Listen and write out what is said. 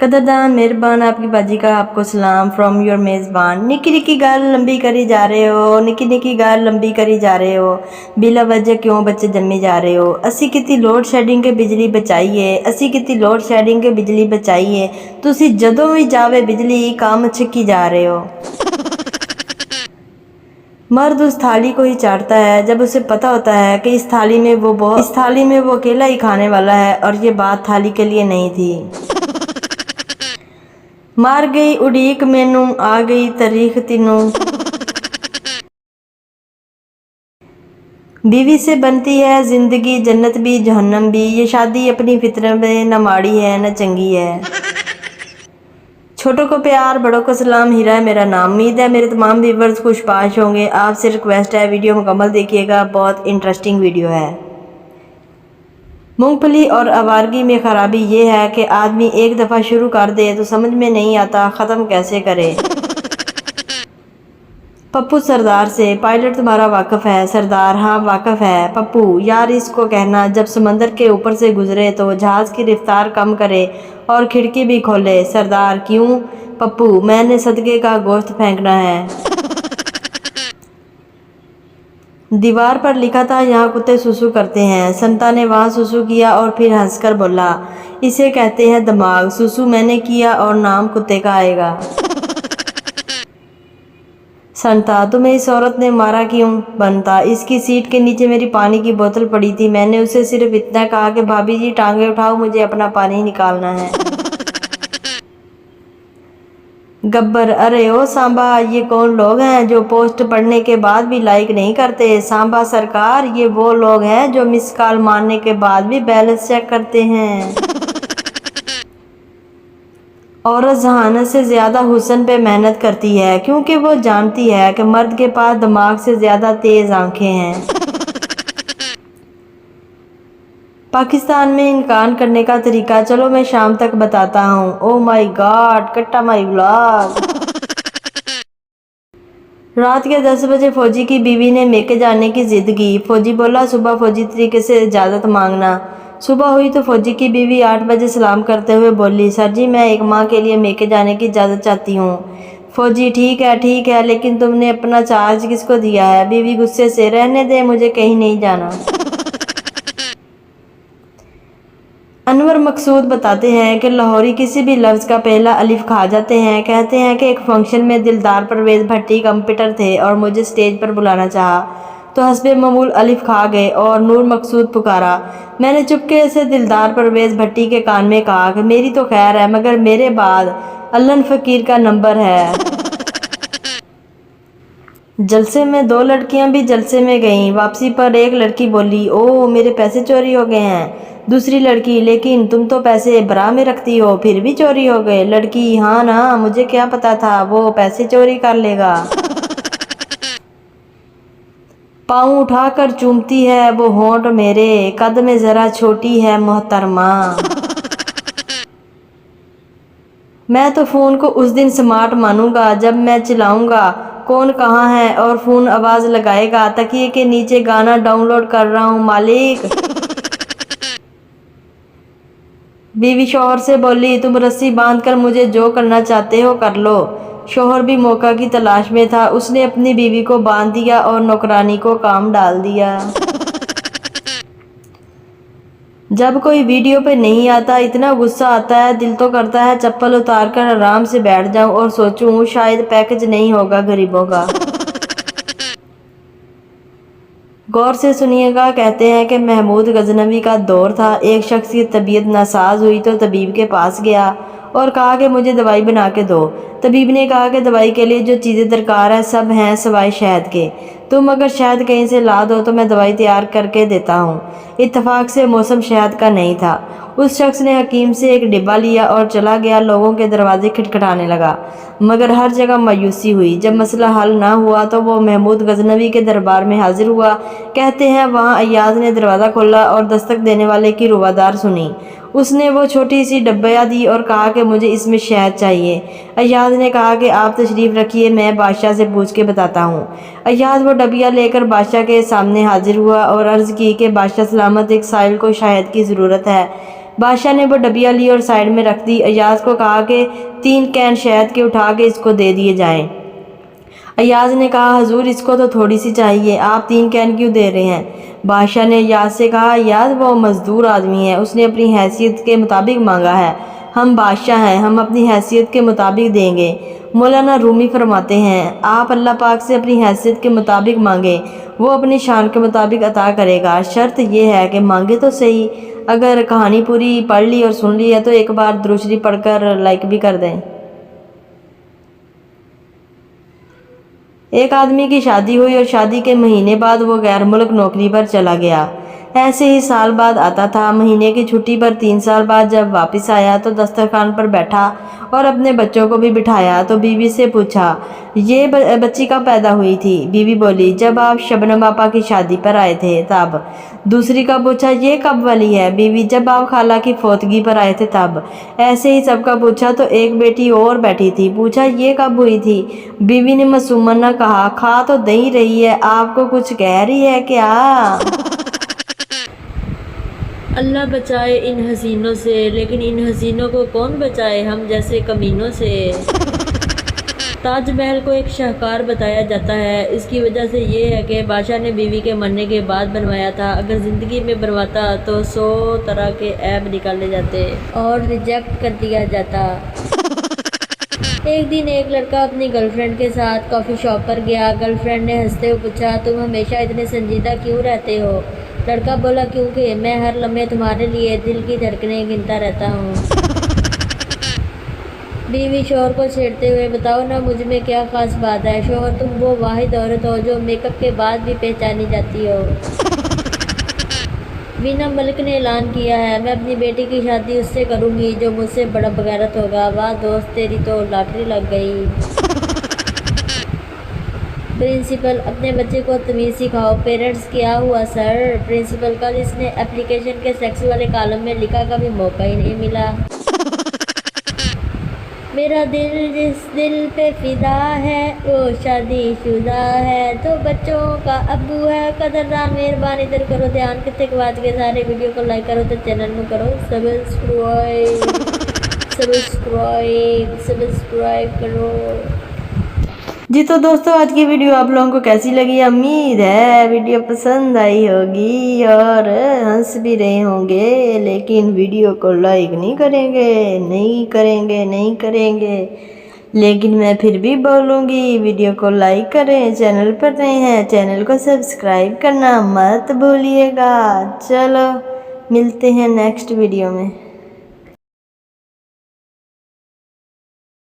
कदरदान मेहरबान आपकी बाजी का आपको सलाम फ्रॉम योर मेज़बान। निकी निकी गल लंबी करी जा रहे हो, निकी निकी गल लंबी करी जा रहे हो, बिला वजह क्यों बच्चे जम्मी जा रहे हो। असी कितनी लोड शेडिंग के बिजली बचाइए, असी कितनी लोड शेडिंग के बिजली बचाइए, तुसी जदों भी जावे बिजली काम छिकी जा रहे हो। मर्द उस थाली को ही चाटता है जब उसे पता होता है कि इस थाली में वो अकेला ही खाने वाला है, और ये बात थाली के लिए नहीं थी। मार गई उड़ीक मैनू आ गई तारीख तीनू। बीवी से बनती है जिंदगी जन्नत भी जहन्नम भी, ये शादी अपनी फितरत में न माड़ी है न चंगी है। छोटों को प्यार बड़ों को सलाम, हीरा है मेरा नाम। उम्मीद है मेरे तमाम व्यूवर्स खुशपाश होंगे। आपसे रिक्वेस्ट है वीडियो मुकम्मल देखिएगा, बहुत इंटरेस्टिंग वीडियो है। मूंगफली और आवारगी में ख़राबी ये है कि आदमी एक दफ़ा शुरू कर दे तो समझ में नहीं आता ख़त्म कैसे करे। पप्पू सरदार से, पायलट तुम्हारा वाकिफ़ है? सरदार, हाँ वाकिफ़ है। पप्पू, यार इसको कहना जब समंदर के ऊपर से गुजरे तो जहाज़ की रफ्तार कम करे और खिड़की भी खोले। सरदार, क्यों? पप्पू, मैंने सदके का गोश्त फेंकना है। दीवार पर लिखा था यहाँ कुत्ते सुसु करते हैं। संता ने वहाँ सुसु किया और फिर हंसकर बोला, इसे कहते हैं दिमाग। सुसु मैंने किया और नाम कुत्ते का आएगा। संता, तुम्हें इस औरत ने मारा क्यों? बनता, इसकी सीट के नीचे मेरी पानी की बोतल पड़ी थी, मैंने उसे सिर्फ इतना कहा कि भाभी जी टांगे उठाओ, मुझे अपना पानी निकालना है। गब्बर, अरे ओ सांबा, ये कौन लोग हैं जो पोस्ट पढ़ने के बाद भी लाइक नहीं करते? सांबा सरकार, ये वो लोग हैं जो मिस कॉल मारने के बाद भी बैलेंस चेक करते हैं। औरत जहानत से ज़्यादा हुस्न पे मेहनत करती है क्योंकि वो जानती है कि मर्द के पास दिमाग से ज़्यादा तेज़ आंखें हैं। पाकिस्तान में इनकार करने का तरीका चलो मैं शाम तक बताता हूँ। ओ माय गॉड, कट्टा माय व्लॉग। रात के 10 बजे फौजी की बीवी ने मेके जाने की जिद की। फौजी बोला सुबह फौजी तरीके से इजाज़त मांगना। सुबह हुई तो फौजी की बीवी 8 बजे सलाम करते हुए बोली, सर जी मैं एक माह के लिए मेके जाने की इजाज़त चाहती हूँ। फौजी, ठीक है, लेकिन तुमने अपना चार्ज किसको दिया है? बीवी गुस्से से, रहने दे, मुझे कहीं नहीं जाना। अनवर मकसूद बताते हैं कि लाहौरी किसी भी लफ्ज़ का पहला अलिफ खा जाते हैं। कहते हैं कि एक फंक्शन में दिलदार परवेज़ भट्टी कंप्यूटर थे और मुझे स्टेज पर बुलाना चाहा तो हस्बे मामूल अलिफ खा गए और नूर मकसूद पुकारा। मैंने चुपके से दिलदार परवेज़ भट्टी के कान में कहा कि मेरी तो खैर है, मगर मेरे बाद अल्लन फ़कीर का नंबर है। जलसे में 2 लड़कियां भी जलसे में गईं। वापसी पर एक लड़की बोली, ओह मेरे पैसे चोरी हो गए हैं। दूसरी लड़की, लेकिन तुम तो पैसे बरा में रखती हो, फिर भी चोरी हो गए। लड़की, हाँ ना, मुझे क्या पता था वो पैसे चोरी कर लेगा। पाँव उठाकर चूमती है वो होंठ मेरे, कद में ज़रा छोटी है मोहतरमा। मैं तो फ़ोन को उस दिन स्मार्ट मानूंगा जब मैं चिल्लाऊंगा कौन कहाँ है और फ़ोन आवाज़ लगाएगा, तकिए के नीचे गाना डाउनलोड कर रहा हूँ मालिक। बीवी शौहर से बोली, तुम रस्सी बांधकर मुझे जो करना चाहते हो कर लो। शौहर भी मौका की तलाश में था, उसने अपनी बीवी को बांध दिया और नौकरानी को काम डाल दिया। जब कोई वीडियो पे नहीं आता इतना गुस्सा आता है, दिल तो करता है चप्पल उतार कर आराम से बैठ जाऊं और सोचूं शायद पैकेज नहीं होगा गरीबों का। गौर से सुनिएगा। कहते हैं कि महमूद गजनवी का दौर था। एक शख्स की तबीयत नासाज हुई तो तबीब के पास गया और कहा कि मुझे दवाई बना के दो। तबीब ने कहा कि दवाई के लिए जो चीज़ें दरकार है सब हैं सिवाय शहद के। तुम अगर शहद कहीं से ला दो तो मैं दवाई तैयार करके देता हूँ। इत्तफाक से मौसम शहद का नहीं था। उस शख्स ने हकीम से एक डिब्बा लिया और चला गया। लोगों के दरवाजे खटखटाने लगा, मगर हर जगह मायूसी हुई। जब मसला हल ना हुआ तो वो महमूद गजनवी के दरबार में हाजिर हुआ। कहते हैं वहाँ अय्याज ने दरवाज़ा खोला और दस्तक देने वाले की रुवादार सुनी। उसने वो छोटी सी डब्बिया दी और कहा कि मुझे इसमें शहद चाहिए। अय्याज ने कहा कि आप तशरीफ़ रखिए, मैं बादशाह से पूछ के बताता हूँ। अय्याज वो डब्बिया लेकर बादशाह के सामने हाजिर हुआ और अर्ज़ की कि बादशाह सलामत, एक साइल को शहद की ज़रूरत है। بادشاہ نے وہ ڈبیا لی اور سائڈ میں رکھ دی۔ ایاز کو کہا کہ 3 کین شہد کے اٹھا کے اس کو دے دیے جائیں۔ ایاز نے کہا حضور اس کو تو تھوڑی سی چاہیے، آپ 3 کین کیوں دے رہے ہیں؟ بادشاہ نے ایاز سے کہا ایاز وہ مزدور آدمی ہے، اس نے اپنی حیثیت کے مطابق مانگا ہے، ہم بادشاہ ہیں، ہم اپنی حیثیت کے مطابق دیں گے۔ مولانا رومی فرماتے ہیں آپ اللہ پاک سے اپنی حیثیت کے مطابق مانگیں، وہ اپنی شان کے مطابق عطا کرے گا، شرط یہ ہے کہ مانگے تو صحیح۔ اگر کہانی پوری پڑھ لی اور سن لی ہے تو ایک بار درود شریف پڑھ کر لائک بھی کر دیں۔ ایک آدمی کی شادی ہوئی اور شادی کے مہینے بعد وہ غیر ملک نوکری پر چلا گیا۔ ایسے ہی سال بعد آتا تھا۔ مہینے کی چھٹی پر 3 سال بعد جب واپس آیا تو دسترخوان پر بیٹھا اور اپنے بچوں کو بھی بٹھایا تو بیوی سے پوچھا یہ بچی کب پیدا ہوئی تھی؟ بیوی بولی جب آپ شبنم آپا کی شادی پر آئے تھے تب۔ دوسری کا پوچھا یہ کب والی ہے؟ بیوی جب آپ خالہ کی فوتگی پر آئے تھے تب۔ ایسے ہی سب کا پوچھا تو ایک بیٹی اور بیٹھی تھی، پوچھا یہ کب ہوئی تھی؟ بیوی نے معصومانہ کہا کھا تو نہیں رہی ہے، آپ کو کچھ کہہ رہی ہے کیا؟ اللہ بچائے ان حسینوں سے، لیکن ان حسینوں کو کون بچائے ہم جیسے کمینوں سے۔ تاج محل کو ایک شاہکار بتایا جاتا ہے، اس کی وجہ سے یہ ہے کہ بادشاہ نے بیوی کے مرنے کے بعد بنوایا تھا، اگر زندگی میں بنواتا تو 100 طرح کے عیب نکالے جاتے اور ریجیکٹ کر دیا جاتا۔ ایک دن ایک لڑکا اپنی گرل فرینڈ کے ساتھ کافی شاپ پر گیا۔ گرل فرینڈ نے ہنستے ہوئے پوچھا تم ہمیشہ اتنے سنجیدہ کیوں رہتے ہو؟ لڑکا بولا کیونکہ میں ہر لمحے تمہارے لیے دل کی دھڑکنیں گنتا رہتا ہوں۔ بیوی شوہر کو چھیڑتے ہوئے بتاؤ نا مجھ میں کیا خاص بات ہے؟ شوہر تم وہ واحد عورت ہو جو میک اپ کے بعد بھی پہچانی جاتی ہو۔ وینا ملک نے اعلان کیا ہے میں اپنی بیٹی کی شادی اس سے کروں گی جو مجھ سے بڑا بغیرت ہوگا۔ واہ دوست تیری تو لاٹری لگ گئی۔ پرنسپل اپنے بچے کو تمیز سکھاؤ۔ پیرنٹس کیا ہوا سر؟ پرنسپل کل اس نے اپلیکیشن کے سیکس والے کالم میں لکھا کبھی موقع ہی نہیں ملا۔ میرا دل جس دل پہ فدا ہے وہ شادی شدہ ہے تو بچوں کا ابو ہے۔ قدردان مہربانی ادھر کرو دھیان کتے کے بعد کے سارے ویڈیو کو لائک کرو تو چینل میں کرو سبسکرائب کرو۔ جی تو دوستو آج کی ویڈیو آپ لوگوں کو کیسی لگی؟ امید ہے ویڈیو پسند آئی ہوگی اور ہنس بھی رہے ہوں گے، لیکن ویڈیو کو لائک نہیں کریں گے، لیکن میں پھر بھی بولوں گی ویڈیو کو لائک کریں، چینل پر نئے ہیں چینل کو سبسکرائب کرنا مت بھولیے گا۔ چلو ملتے ہیں نیکسٹ ویڈیو میں۔